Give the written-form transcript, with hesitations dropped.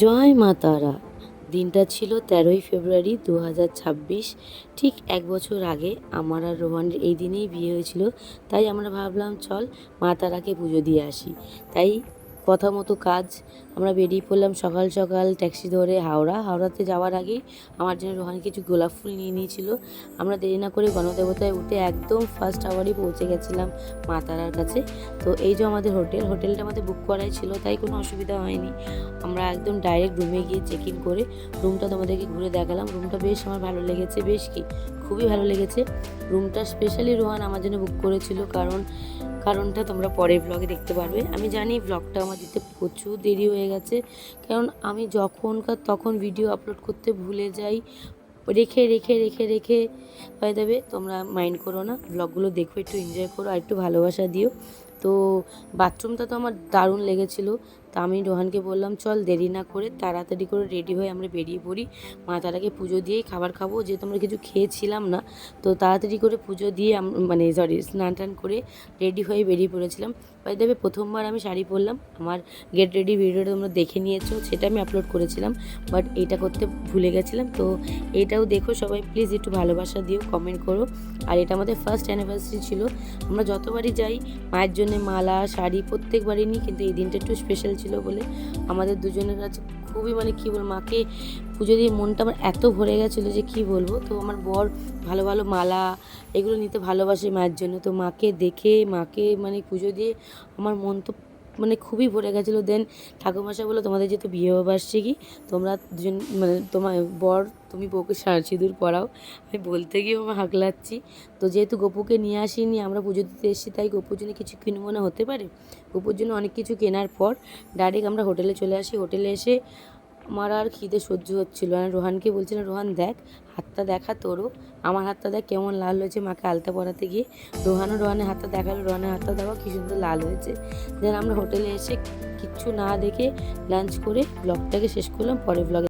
জয় মা তারা। দিনটা ছিল 13ই ফেব্রুয়ারি 2026। ঠিক 1 বছর আগে আমার আর রোহানের এই দিনেই বিয়ে হয়েছিল। তাই আমরা ভাবলাম চল মা তারাকে পুজো দিয়ে আসি। তাই কথা মতো কাজ, আমরা বেরিয়ে পড়লাম সকাল সকাল ট্যাক্সি ধরে হাওড়াতে যাওয়ার আগেই আমার জন্য রোহান কিছু গোলাপ ফুল নিয়ে নিয়েছিল। আমরা দেরি না করে গণদেবতায় উঠে একদম ফার্স্ট আওয়ারই পৌঁছে গেছিলাম মা তারার কাছে। তো এই যে আমাদের হোটেলটা আমাদের বুক করাই ছিল, তাই কোনো অসুবিধা হয়নি। আমরা একদম ডাইরেক্ট রুমে গিয়ে চেক ইন করে রুমটা তোমাদেরকে ঘুরে দেখালাম। রুমটা বেশ আমার ভালো লেগেছে, খুবই ভালো লেগেছে। রুমটা স্পেশালি রোহান আমার জন্য বুক করেছিল, কারণটা তোমরা পরের ব্লগে দেখতে পারবে। আমি জানি ব্লগটা আমার দিতে প্রচুর দেরি হয়ে গেছে, কারণ আমি যখনকার তখন ভিডিও আপলোড করতে ভুলে যাই, রেখে হয়ে যাবে। তোমরা মাইন্ড করো না, ব্লগগুলো দেখো, একটু এনজয় করো আর একটু ভালোবাসা দিও। তো বাথরুমটা তো আমার দারুণ লেগেছিলো। তা আমি রোহানকে বললাম চল দেরি না করে তাড়াতাড়ি করে রেডি হয়ে আমরা বেরিয়ে পড়ি, মা তারাকে পুজো দিয়েই খাবার খাবো, যেহেতু আমরা কিছু খেয়েছিলাম না। তো তাড়াতাড়ি করে পুজো দিয়ে স্নান টান করে রেডি হয়ে বেরিয়ে পড়েছিলাম। বাই দেবে প্রথমবার আমি শাড়ি পরলাম। আমার গেট রেডি ভিডিওটা তোমরা দেখে নিয়েছো, সেটা আমি আপলোড করেছিলাম, বাট এইটা করতে ভুলে গেছিলাম। তো এইটাও দেখো সবাই, প্লিজ একটু ভালোবাসা দিও, কমেন্ট করো। আর এটা আমাদের ফার্স্ট অ্যানিভার্সারি ছিল। আমরা যতবারই যাই মায়ের জন্য মালা শাড়ি প্রত্যেকবারই নিই, কিন্তু এই দিনটা একটু স্পেশাল ছিল বলে আমাদের দুজনের কাছে খুবই কী বলবো, মাকে পুজো দিয়ে মনটা আমার এত ভরে গেছিলো যে কী বলবো। তো আমার বর ভালো ভালো মালা এগুলো নিতে ভালোবাসে মায়ের জন্য। তো মাকে দেখে মাকে পুজো দিয়ে আমার মন তো খুবই ভরে গেছিলো। দেন ঠাকুরমশাই বলো তোমাদের যেহেতু বিয়েবার্ষিকী, তোমরা দুজন তোমার বর তুমি বউকে সিঁদুর পরাও। আমি বলতে গিয়েও আমার হাঁকলাচ্ছি। তো যেহেতু গপুকে নিয়ে আসিনি, আমরা পুজো দিতে এসেছি, তাই গপুর জন্য কিছু কিনবো না হতে পারে। গপুর জন্য অনেক কিছু কেনার পর ডাইরেক্ট আমরা হোটেলে চলে আসি। হোটেলে এসে আমার আর খিদে সহ্য হচ্ছিল না। রোহানকে বলছিলাম রোহান দেখ হাতটা দেখা তোরও, আমার হাতটা দেখ কেমন লাল হয়েছে মাকে আলতা পরাতে গিয়ে। রোহানের হাতটা দেখালো, রোহানের হাতটা দেখো কী সুন্দর লাল হয়েছে। দেন আমরা হোটেলে এসে কিচ্ছু না দেখে লাঞ্চ করে ব্লগটাকে শেষ করলাম। পরে ব্লগে